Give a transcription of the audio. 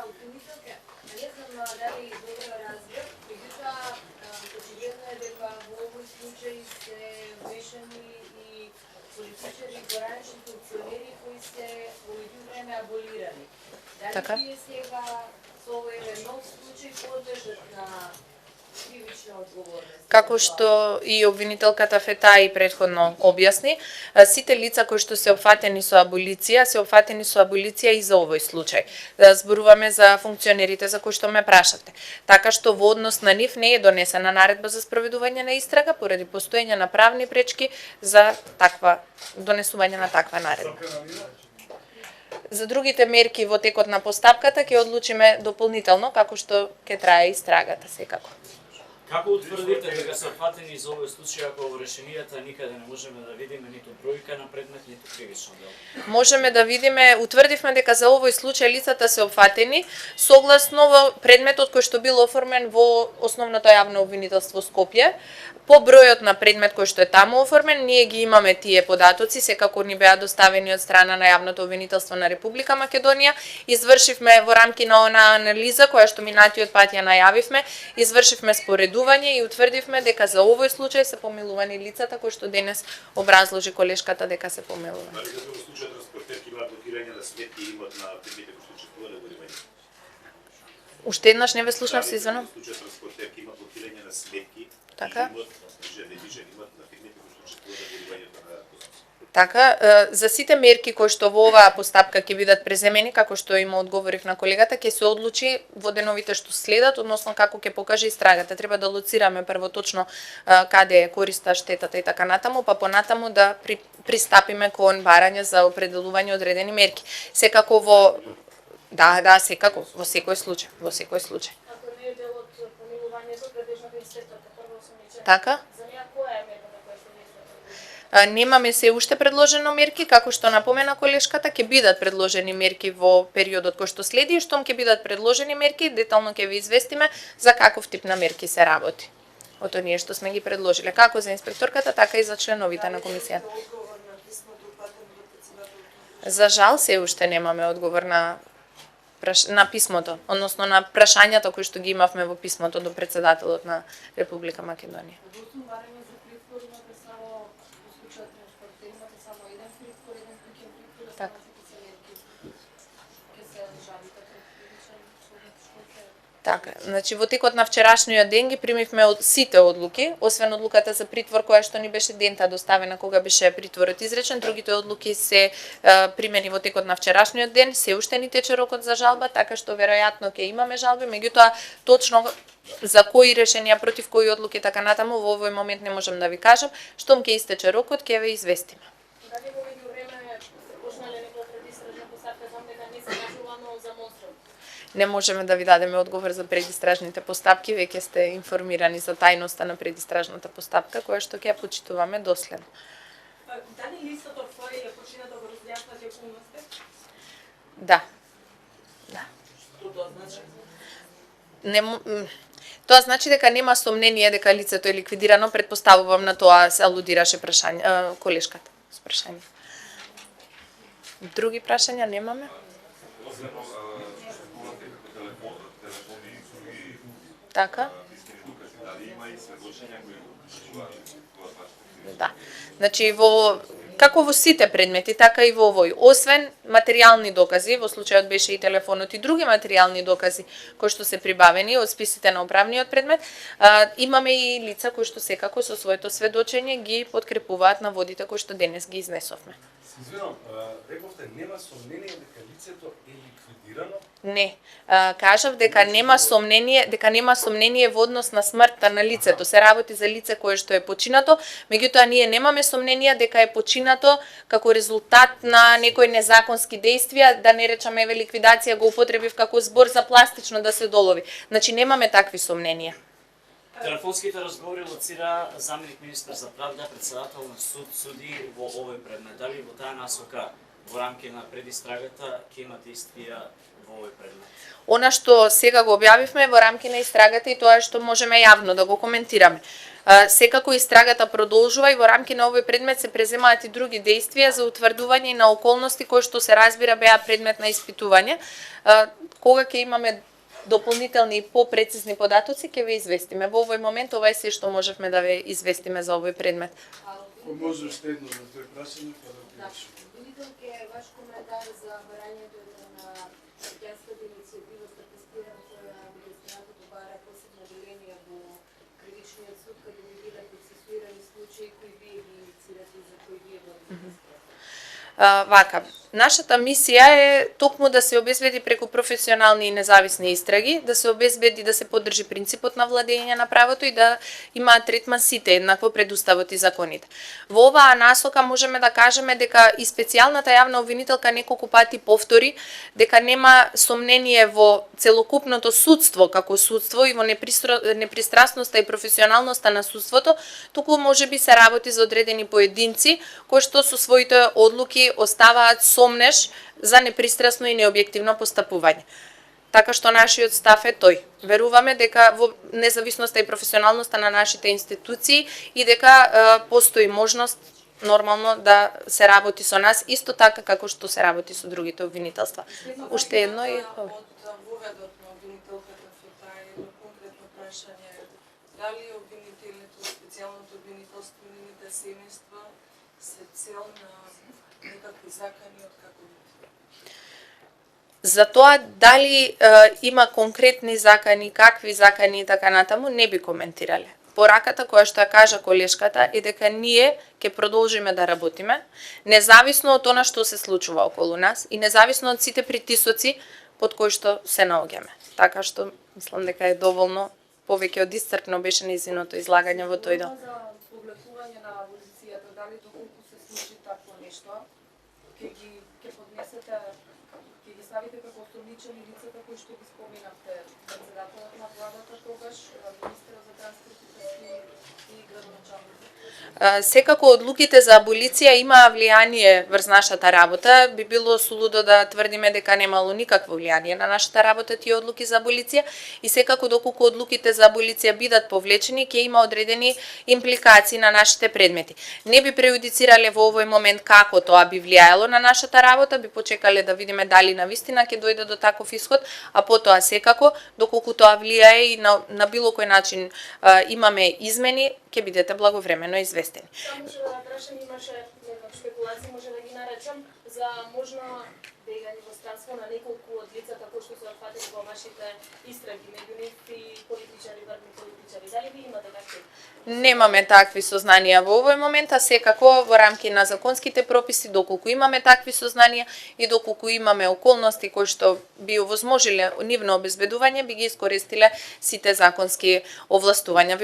обвинителка, не знам дали добро разбрав, меѓутоа очигледно е дека во овој случај се вмешани и политичари и поранешни функционери кои се во меѓувреме аболирани. Дали тие сега со овој нов случај подлежат на кривична одговорност? Како што и обвинителката Фетаи претходно објасни, сите лица кои што се опфатени со аболиција, се опфатени со аболиција и за овој случај. Зборуваме за функционерите за кои што ме прашавте. Така што во однос на нив не е донесена наредба за спроведување на истрага поради постоење на правни пречки за таква донесување на таква наредба. За другите мерки во текот на постапката ќе одлучиме дополнително како што ќе трае истрагата секако. Како утврдите дека се опфатени за овој случај ако во решенијата никаде не можеме да видиме ниту бројка на предмет, ниту кривично дело? Можеме да видиме, утврдивме дека за овој случај лицата се опфатени согласно во предметот кој што бил оформен во Основното јавно обвинителство Скопје. По бројот на предмет кој што е таму оформен, ние ги имаме тие податоци, секако ни беа доставени од страна на Јавното обвинителство на Република Македонија. Извршивме во рамки на онаа анализа која што минатиот пат ја најавивме, извршивме споредување и утврдивме дека за овој случај се помилувани лицата кои што денес образложи колешката дека се помилувани. Дали во случај транспортерки има блокирање на сметки имот на предмети кои што учествувале во римање? Уште еднаш не ве слушнав, се извинувам. Во случај транспортерки има блокирање на сметки. Така. Така, Така, за сите мерки кои што во оваа постапка ќе бидат преземени, како што им одговорив на колегата, ќе се одлучи во деновите што следат, односно како ќе покаже истрагата. Треба да лоцираме прво точно каде е користа, штетата и така натаму, па понатаму да пристапиме кон барање за определување одредени мерки. Секако во секако, во секој случај, Ако не е дел од помилувањето, предежната инспекторка прво осомничена. Така? За неа која е мерката која што Немаме се уште предложено мерки, како што напомена колешката, ќе бидат предложени мерки во периодот кој што следи и штом ќе бидат предложени мерки, детално ќе ви известиме за каков тип на мерки се работи. Од оние што сме ги предложиле, како за инспекторката, така и за членовите на комисијата. За жал се уште немаме одговор на писмото, односно на прашањата кои што ги имавме во писмото до председателот на Република Македонија. Така. Така, значи во текот на вчерашниот ден ги примивме од сите одлуки, освен одлуката за притвор која што ни беше дента доставена кога беше притворот изречен, другите одлуки се примени во текот на вчерашниот ден, се уште ни тече рокот за жалба, така што веројатно ќе имаме жалби, меѓутоа точно за кои решенија против кои одлуки така натаму во овој момент не можам да ви кажам, штом ќе истече рокот ќе ве известиме. Дали во меѓувреме се почнале некоја предистражна постапка, знам дека не се кажувано за Монстров? Не можеме да ви дадеме одговор за предистражните постапки, веќе сте информирани за тајноста на предистражната постапка, која што ќе ја почитуваме доследно. Дали листото твој е почина да го разјаснат околности? Да. Што тоа значи? Тоа значи дека нема сомнение дека лицето е ликвидирано, претпоставувам на тоа се алудираше колешката с прашање. Други прашања немаме? Така? Да. Значи како во сите предмети, така и во овој, освен материјални докази, во случајот беше и телефонот и други материјални докази кои што се прибавени од списите на управниот предмет, имаме и лица кои што секако со своето сведочење ги подкрепуваат наводите кои што денес ги изнесовме. Извинувам, рековте нема сомнение дека лицето е ликвидирано? Не, кажав дека нема сомнение во однос на смртта на лицето. Се работи за лице кое што е починато, меѓутоа ние немаме сомнение дека е починато како резултат на некои незаконски действија, да не речеме ликвидација, го употребив како збор за пластично да се долови. Значи немаме такви сомненија. Телефонските разговори лоцира заменик министар за правда, председател на суди во овој предмет. Дали во таа насока во рамки на предистрагата ќе имате истија во овој предмет? Она што сега го објавивме во рамки на истрагата и тоа е што можеме јавно да го коментираме. Секако истрагата продолжува и во рамки на овој предмет се преземаат и други действија за утврдување на околности кои што се разбира беа предмет на испитување. Кога ќе имаме дополнителни и попрецизни податоци, ќе ве известиме. Во овој момент ова е се што можевме да ве известиме за овој предмет. Може уште едно за тој прашање, па да Да, видителке, ваш коментар за барањето на граѓанската иницијатива за тестирање која магистратот бара посебно деление во кривичниот суд, каде ви бидат процесуирани случаи кои вие ги инициирате и за кои вие водите. Вака, нашата мисија е токму да се обезбеди преку професионални и независни истраги, да се обезбеди да се поддржи принципот на владење на правото и да имаат третман сите еднакво пред уставот и законите. Во оваа насока можеме да кажеме дека и специјалната јавна обвинителка неколку пати повтори дека нема сомнение во целокупното судство како судство и во непристрасноста и професионалноста на судството, туку можеби се работи за одредени поединци кои што со своите одлуки оставаат сомнеш за непристрасно и необјективно постапување. Така што нашиот став е тој. Веруваме дека во независноста и професионалноста на нашите институции и дека постои можност нормално да се работи со нас, исто така како што се работи со другите обвинителства. Уште едно и... Од воведот на обвинителката со таа едно конкретно прашање, дали обвинителите од специјалното обвинителство и нивните семејства се цел на некакви закани од како За тоа дали има конкретни закани, какви закани и така натаму, не би коментирале. Пораката која што ја кажа колешката е дека ние ќе продолжиме да работиме, независно од она што се случува околу нас и независно од сите притисоци под кои што се наоѓаме. Така што мислам дека е доволно, повеќе од исцрпно беше нејзиното излагање во тој дел. За повлекување на аболицијата, дали доколку се случи такво нешто, ќе поднесете, ќе ги ставите како осомничени лицата кои што ги споминавте, председателот на владата тогаш, министерот за транспорт и градоначалникот? Секако одлуките за аболиција имаа влијание врз нашата работа. Би било сулудо да тврдиме дека немало никакво влијание на нашата работа тие одлуки за аболиција и секако доколку одлуките за аболиција бидат повлечени, ќе има одредени импликации на нашите предмети. Не би преюдицирале во овој момент како тоа би влијаело на нашата работа, би почекале да видиме дали навистина ќе дојде до таков исход, а потоа секако доколку тоа влијае и на било кој начин имаме измени, ќе бидете благовремено известени. Само што да прашам, имаше некак спекулации, може да ги наречам, за можно бегање во странство на неколку од лицата кои што се опфатени во вашите истраги, меѓу нив и политичари, врвни политичари. Дали ви имате такви? Немаме такви сознанија во овој момент, а секако во рамки на законските прописи, доколку имаме такви сознанија и доколку имаме околности кои што би овозможиле нивно обезбедување, би ги искористиле сите законски овластувања.